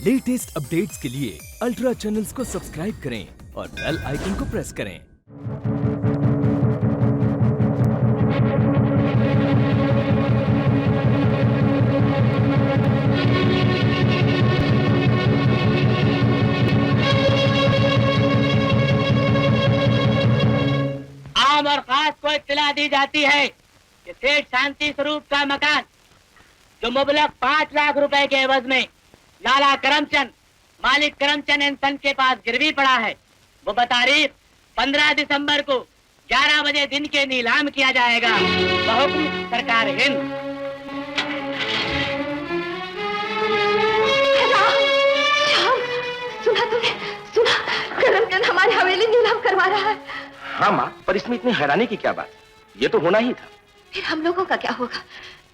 Latest updates के लिए ultra channels को सब्सक्राइब करें और बेल आइकन को प्रेस करें। आम और खास को इत्तला दी जाती है कि सेठ शांति स्वरूप का मकान जो मुबलक 5 लाख रुपए के एवज में लाला करमचंद मालिक करमचंद एंड सन के पास गिरवी पड़ा है, वो बतारीख 15 दिसंबर को 11 बजे दिन के नीलाम किया जाएगा। बहुहुक्म सरकार हिंद। सुना तुमने? सुना, करमचंद हमारी हवेली नीलाम करवा रहा है। हाँ माँ, पर इसमें इतनी हैरानी की क्या बात? ये तो होना ही था। फिर हम लोगों का क्या होगा?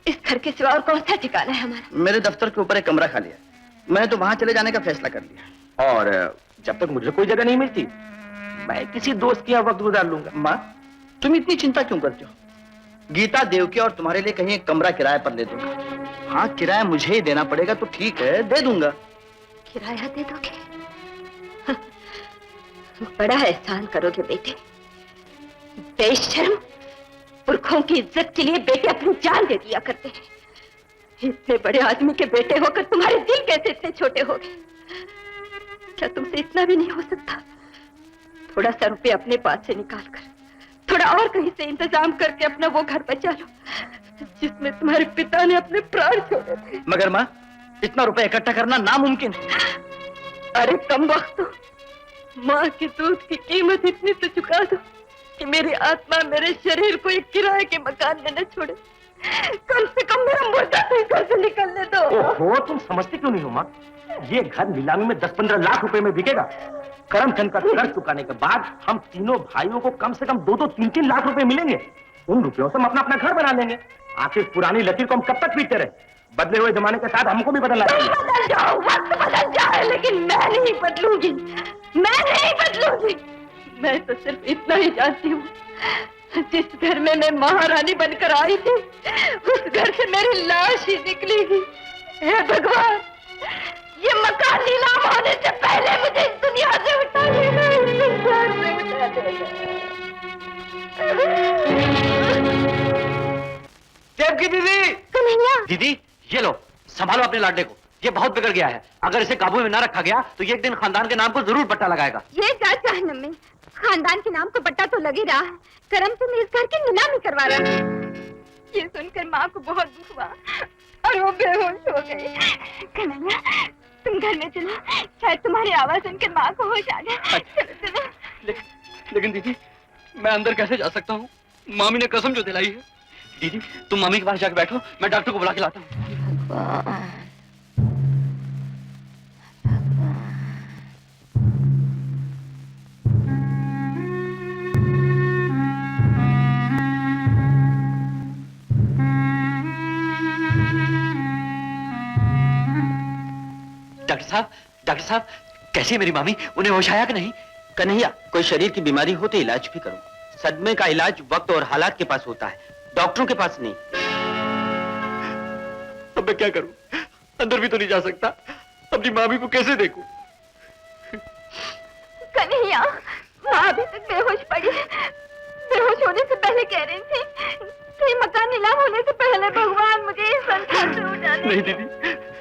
इस घर के सिवा और कौन सा ठिकाना है हमारा? मेरे दफ्तर के ऊपर एक कमरा खाली है, मैंने तो वहां चले जाने का फैसला कर लिया। और जब तक मुझे कोई जगह नहीं मिलती, मैं किसी दोस्त के यहाँ वक्त गुजार लूंगा। माँ, तुम इतनी चिंता क्यों करते हो? गीता देवकी और तुम्हारे लिए कहीं एक कमरा किराए पर ले दूंगा। हाँ, किराया मुझे ही देना पड़ेगा तो ठीक है, दे दूंगा। किराया दे दोगे? बड़ा एहसान करोगे बेटे। बेशर्म, पुरखों की इज्जत के लिए बेटे अपनी जान दे दिया करते हैं। इतने बड़े आदमी के बेटे होकर तुम्हारे दिल कैसे इतने छोटे हो गए? क्या तुमसे इतना भी नहीं हो सकता? थोड़ा सा रुपये अपने पास से निकाल कर थोड़ा और कहीं से इंतजाम करके अपना वो घर बचा लो जिसमें तुम्हारे पिता ने अपने प्राण छोड़े थे। मगर माँ, इतना रुपए इकट्ठा करना नामुमकिन है। अरे कम वक्त, माँ के दूध की कीमत इतनी तो चुका दो कि मेरी आत्मा मेरे शरीर को एक किराए के मकान में न छोड़े। कम से कम मेरा मुर्दा तो घर से निकलने दो। ओहो, तुम समझती क्यों नहीं हो माँ? ये घर नीलामी में 10-15 लाख रुपए में बिकेगा। करमचंद का कर्ज चुकाने के बाद हम तीनों भाइयों को कम से कम 2-2, 3-3 लाख रुपए मिलेंगे। उन रुपयों से हम अपना घर बना लेंगे। आखिर पुरानी लकीर को हम कब तक पीटते रहे? बदले हुए जमाने के साथ हमको भी बदलना चाहिए। बदल जाओ, वक्त बदल जाए, लेकिन मैं नहीं बदलूंगी। मैं नहीं बदलूंगी। मैं तो सिर्फ इतना ही जानती हूँ, जिस घर में मैं महारानी बनकर आई थी, उस घर से मेरी लाश ही निकलेगी। हे भगवान, ये मकान नीलाम होने से पहले मुझे इस दुनिया से उठा लेना, इस संसार से उठा लेना। देवकी दीदी! कन्हैया! दीदी, ये लो, संभालो अपने लाडले को। ये बहुत बिगड़ गया है। अगर इसे काबू में ना रखा गया तो ये एक दिन खानदान के नाम को जरूर पट्टा लगाएगा। ये जा जहन्नम में, खानदान के नाम को पट्टा तो लग ही रहा है। करमचंद इस घर की नीलामी करवा रहा है। ये सुनकर माँ को बहुत दुख हुआ और वो बेहोश हो गई। कन्हैया, तुम घर में चलो, शायद तुम्हारी आवाज सुनकर माँ को होश आ जाए। चलो चलो। लेकिन दीदी, मैं अंदर कैसे जा सकता हूँ? मामी ने कसम जो दिलाई है। दीदी, तुम मम्मी के पास जाकर बैठो, मैं डॉक्टर को बुला के लाता हूँ। डॉक्टर साहब, कैसी है मेरी मामी? उन्हें होश आया कि नहीं? कन्हैया, कोई शरीर की बीमारी हो तो इलाज भी करो। सदमे का इलाज वक्त और हालात के पास होता है, डॉक्टरों के पास नहीं। अब मैं क्या करूं? अंदर भी तो नहीं जा सकता। अपनी मामी को कैसे देखूं? कन्हैया, माँ अभी तक बेहोश पड़ी है। बेहोश होने से पहले कह रही थी कि मकान नीलाम होने से पहले भगवान मुझे इस संसार से उठा ले। नहीं दीदी,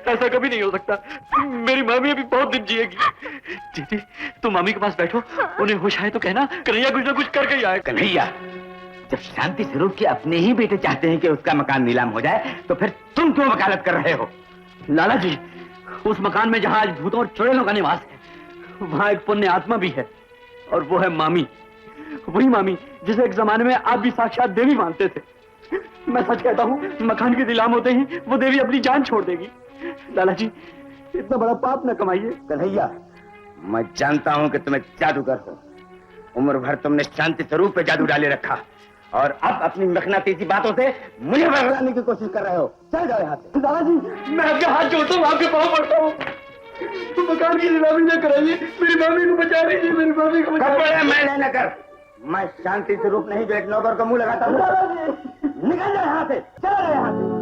ऐसा कभी नहीं हो सकता। मेरी मामी अभी बहुत दिन जिएगी। दीदी, तुम मामी के पास बैठो, उन्हें होश आए तो कहना कन्हैया कुछ ना कुछ करके ही आए। कन्हैया, जब शांति स्वरूप के अपने ही बेटे चाहते हैं कि उसका मकान नीलाम हो जाए, तो फिर तुम क्यों वकालत कर रहे हो? लाला जी, उस मकान में जहां आज भूतों और चुड़ैलों का निवास है, वहां एक पुण्य आत्मा भी है, और वो है मामी। वही मामी जिसे एक जमाने में आप भी साक्षात देवी मानते थे। मैं सच कहता हूँ, मकान के नीलाम होते ही वो देवी अपनी जान छोड़ देगी। लाला जी, इतना बड़ा पाप न कमाइए। कन्हैया, मैं जानता हूं कि तुम एक जादूगर हो। उम्र भर तुमने शांति स्वरूप पे जादू डाले रखा, और अब अपनी मखनातीसी बातों से मुझे बरगलाने की कोशिश कर रहे हो। चल जाओ यहाँ से। लाला जी, मैं आपके हाथ जोड़ता हूँ, आपके पाँव पड़ता हूँ। मकान की नीलामी न कराइए, मेरी मामी को बचा लीजिए, मेरी मामी को बचा लीजिए। मैं लेना कर, मैं शांति स्वरूप नहीं जो एक नौकर को मुंह लगाता हूँ। निकल जाए यहाँ से, चला जाए यहाँ से।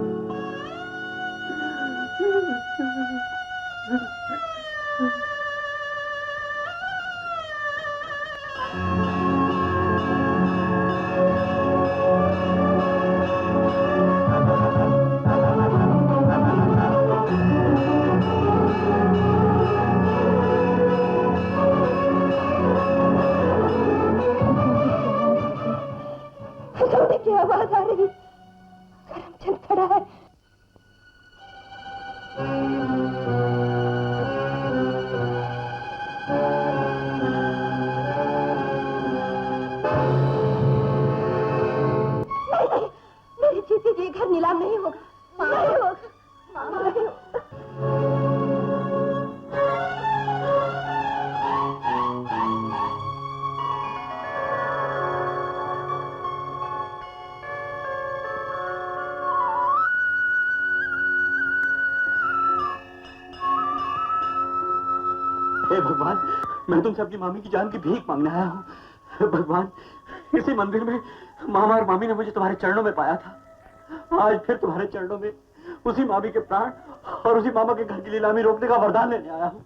हे भगवान, मैं तुमसे अपनी मामी की जान की भीख मांगने आया हूँ। भगवान, इसी मंदिर में मामा और मामी ने मुझे तुम्हारे चरणों में पाया था। आज फिर तुम्हारे चरणों में उसी मामी के प्राण और उसी मामा के घर की नीलामी रोकने का वरदान लेने आया हूँ।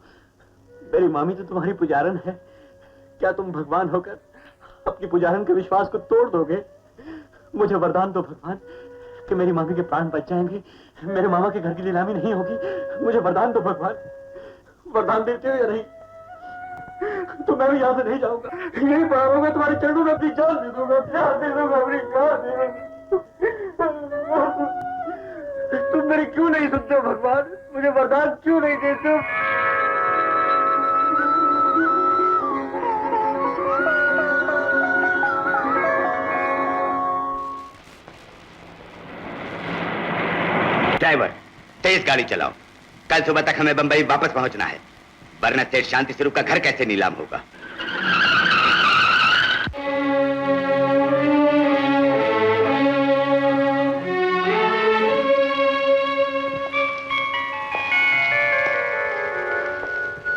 मेरी मामी तो तुम्हारी पुजारन है, क्या तुम भगवान होकर अपनी पुजारन के विश्वास को तोड़ दोगे? मुझे वरदान दो भगवान कि मेरी मामी के प्राण बच जाएंगे, मेरे मामा के घर की नीलामी नहीं होगी। मुझे वरदान दो भगवान, वरदान देते हो या नहीं? तो मैं भी यहाँ से नहीं जाऊंगा, यही पड़ा रहूंगा, तुम्हारे चरणों में अपनी जान दे दूंगा, जान दे दूंगा, अपनी जान दे दूंगा। तुम मेरी क्यों नहीं सुनते हो भगवान? मुझे वरदान क्यों नहीं देते हो? ड्राइवर, तेज गाड़ी चलाओ। कल सुबह तक हमें बंबई वापस पहुंचना है, वरना सेठ शांति स्वरूप का घर कैसे नीलाम होगा?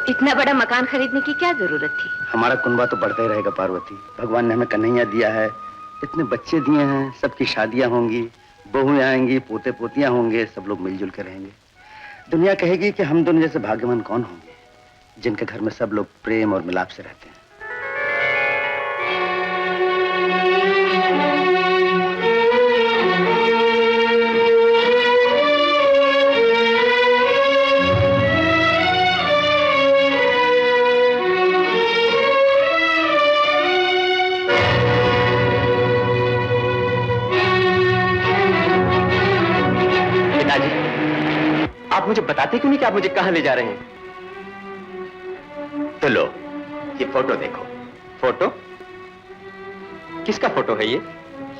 इतना बड़ा मकान खरीदने की क्या जरूरत थी? हमारा कुनबा तो बढ़ता ही रहेगा पार्वती। भगवान ने हमें कन्हैया दिया है, इतने बच्चे दिए हैं, सबकी शादियां होंगी, बहुएं आएंगी, पोते पोतियां होंगे, सब लोग मिलजुल कर रहेंगे। दुनिया कहेगी कि हम दोनों जैसे भाग्यवान कौन होंगे, जिनके घर में सब लोग प्रेम और मिलाप से रहते हैं। आप मुझे बताते क्यों नहीं कि आप मुझे कहां ले जा रहे हैं? तो लो, ये फोटो देखो। फोटो? किसका फोटो है ये?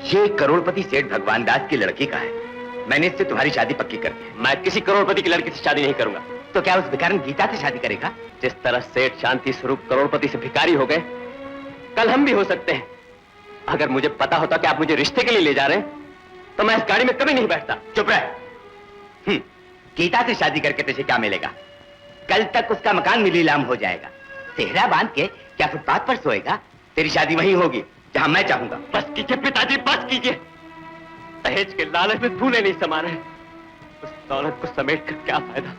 ये करोड़पति सेठ भगवान दास की लड़की का है। मैंने इससे तुम्हारी शादी पक्की कर दी है। मैं किसी करोड़पति की लड़की से शादी नहीं करूंगा। तो क्या उस भिखारन गीता से शादी करेगा? जिस तरह सेठ शांति स्वरूप करोड़पति से भिखारी हो गए, कल हम भी हो सकते हैं। अगर मुझे पता होता कि आप मुझे रिश्ते के लिए ले जा रहे हैं, तो मैं इस गाड़ी में कभी नहीं बैठता। चुप रह। गीता से शादी करके तुझे क्या मिलेगा? कल तक उसका मकान नीलाम हो जाएगा। सेहरा बांध के क्या फुटपाथ पर सोएगा? तेरी शादी वहीं होगी जहां मैं चाहूंगा। बस कीजिए पिताजी, बस कीजिए। दहेज के लालच में धूले नहीं समा रहे। उस दौलत को समेट कर क्या फायदा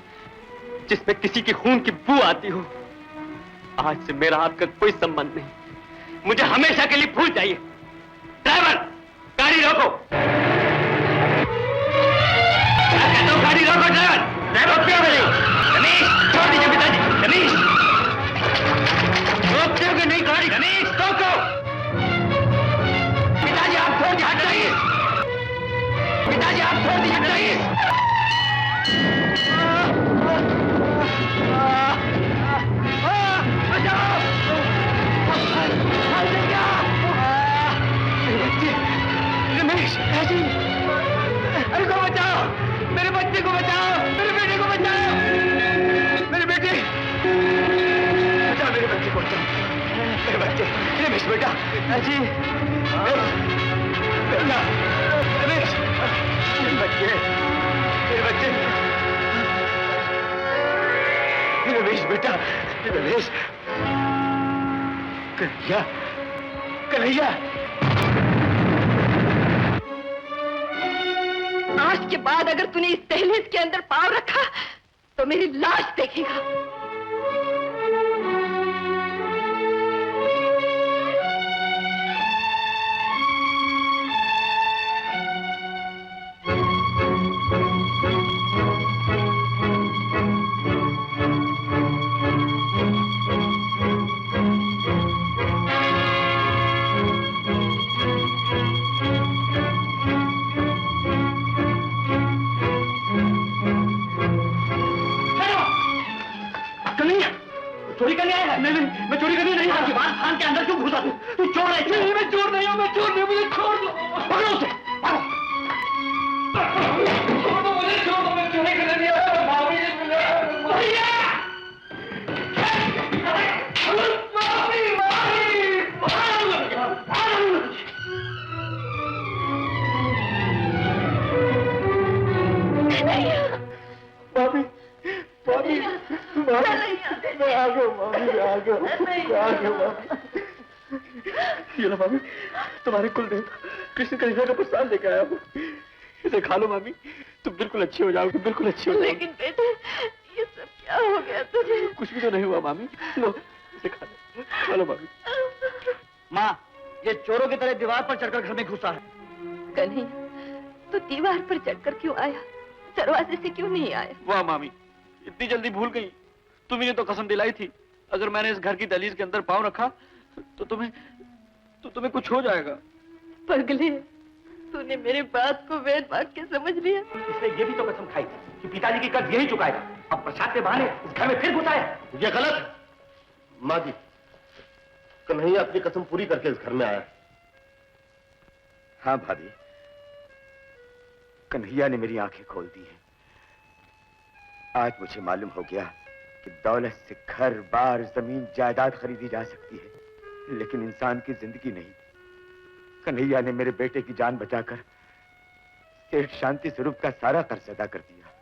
जिसमें किसी की खून की बू आती हो। आज से मेरा आपका कोई संबंध नहीं, मुझे हमेशा के लिए भूल जाइए। ड्राइवर, गाड़ी रोको। गाड़ी रोको ड्राइवर। ड्राइवर क्यों नहीं? रमेश, छोड़ दीजिए पिताजी। रमेश, रोकते हो कि नहीं गाड़ी? रमेश, रोको। पिताजी आप छोड़ दीजिए, हट जाइए। पिताजी आप छोड़ दीजिए, हट जाइए। बचाओ। रमेश, अरे को बचाओ, मेरे बच्चे को बचाओ, मेरे बेटे को बचाओ, मेरे बेटे, बचाओ मेरे बच्चे को, बचाओ मेरे बच्चे। रमेश बेटा, जी बेटा, रमेश, मेरे बच्चे, मेरे बच्चे, रमेश बेटा, रमेश, कन्हैया, कन्हैया। आज के बाद अगर तूने इस दहलीज के अंदर पांव रखा तो मेरी लाश देखेगा। चोरी करने आया है? नहीं, मैं चोरी करने नहीं आया। खान के अंदर क्यों घुसा तू? चोर है? नहीं, मैं चोर नहीं हूँ, मैं चोर नहीं, मुझे छोड़ दो। पकड़ो उसे, छोड़ दो मुझे, छोड़ दो, मैं चोरी करने नहीं आया। मामी भैया, मामी, मामी, मैं आ गया मामी, मैं आ गया, मैं आ गया मामी। ये लो मामी, तुम्हारे कुल देवता कृष्ण कन्हैया का प्रसाद लेकर आया हूँ। इसे खा लो मामी, तुम बिल्कुल अच्छी हो जाओगी, बिल्कुल अच्छी हो जाओगी। लेकिन बेटे ये सब क्या हो गया तुझे? कुछ भी तो नहीं हुआ मामी, लो इसे खा लो मामी। माँ, ये चोरों की तरह दीवार पर चढ़कर घर में घुसा है। कन्हैया तो दीवार पर चढ़कर क्यों आया? दरवाजे से क्यों नहीं आया? वाह मामी, इतनी जल्दी भूल गई। तुम्ही ने तो कसम दिलाई थी, अगर मैंने इस घर की दहलीज के अंदर पाँव रखा तो तुम्हें कुछ हो जाएगा। पगले, तूने मेरी बात को वेद वाक्य समझ लिया। इसने ये भी तो कसम खाई थी कि पिताजी की कर्ज यही चुकाएगा। अब प्रसाद के बहाने इस घर में फिर घुसा है। ये गलत है। माँ जी, कन्हैया अपनी कसम पूरी करके इस घर में आया। हाँ भाभी, कन्हैया ने मेरी आंखें खोल दी हैं। आज मुझे मालूम हो गया कि दौलत से घर बार जमीन जायदाद खरीदी जा सकती है, लेकिन इंसान की जिंदगी नहीं। कन्हैया ने मेरे बेटे की जान बचाकर सेठ शांति स्वरूप का सारा कर्ज अदा कर दिया।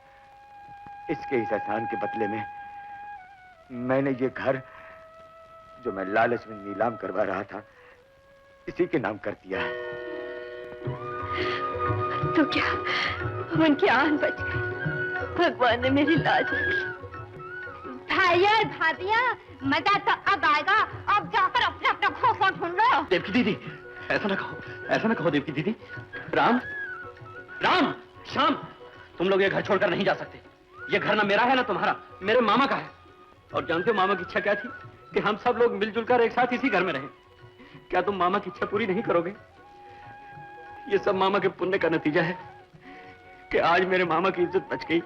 इसके इस एहसान के बदले में मैंने ये घर, जो मैं लालच में नीलाम करवा रहा था, इसी के नाम कर दिया है। तो क्या उनकी आन बच गई? भगवान ने मेरी लाज रखी। भाइया भाभिया, मजा तो अब आएगा। अब जाकर अपना अपना खोखा ढूंढ लो। देवकी दीदी, ऐसा ना कहो देवकी दीदी। राम, श्याम, तुम लोग ये घर छोड़कर नहीं जा सकते। ये घर ना मेरा है ना तुम्हारा, मेरे मामा का है। और जानते हो मामा की इच्छा क्या थी? कि हम सब लोग मिलजुल कर एक साथ इसी घर में रहें। क्या तुम मामा की इच्छा पूरी नहीं करोगे? ये सब मामा के पुण्य का नतीजा है कि आज मेरे मामा की इज्जत बच गई,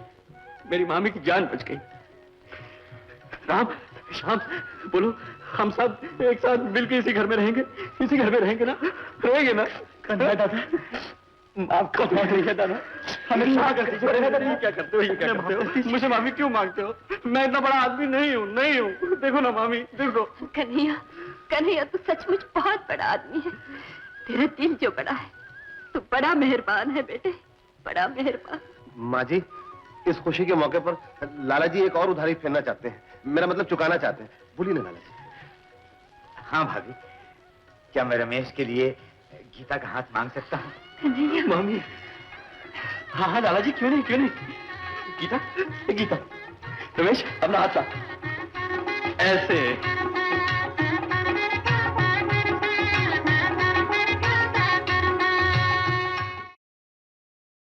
मेरी मामी की जान बच गई। राम, श्याम, बोलो, हम सब एक साथ मिलकर इसी घर में रहेंगे, इसी घर में रहेंगे ना? रहेंगे ना? कन्हैया दादा, आपका कन्हैया दादा, हमें क्षमा कर दीजिए। अरे दादा, ये क्या करते हो? ये क्या करते हो? मुझे मामी क्यों मांगते हो? मैं इतना बड़ा आदमी नहीं हूँ। देखो ना मामी, देखो। कन्हैया तू सचमुच बहुत बड़ा आदमी है। तेरा दिल जो बड़ा है, तू बड़ा मेहरबान है बेटे, बड़ा मेहरबान। माँ जी, इस खुशी के मौके पर लाला जी एक और उधारी फेरना चाहते हैं। मेरा मतलब चुकाना चाहते हैं। भूलिए ना लाला जी। हाँ भाभी, क्या मैं रमेश के लिए गीता का हाथ मांग सकता हूँ? कन्हैया, मामी, हाँ लाला जी, क्यों नहीं। गीता, रमेश, अपना हाथ ला। ऐसे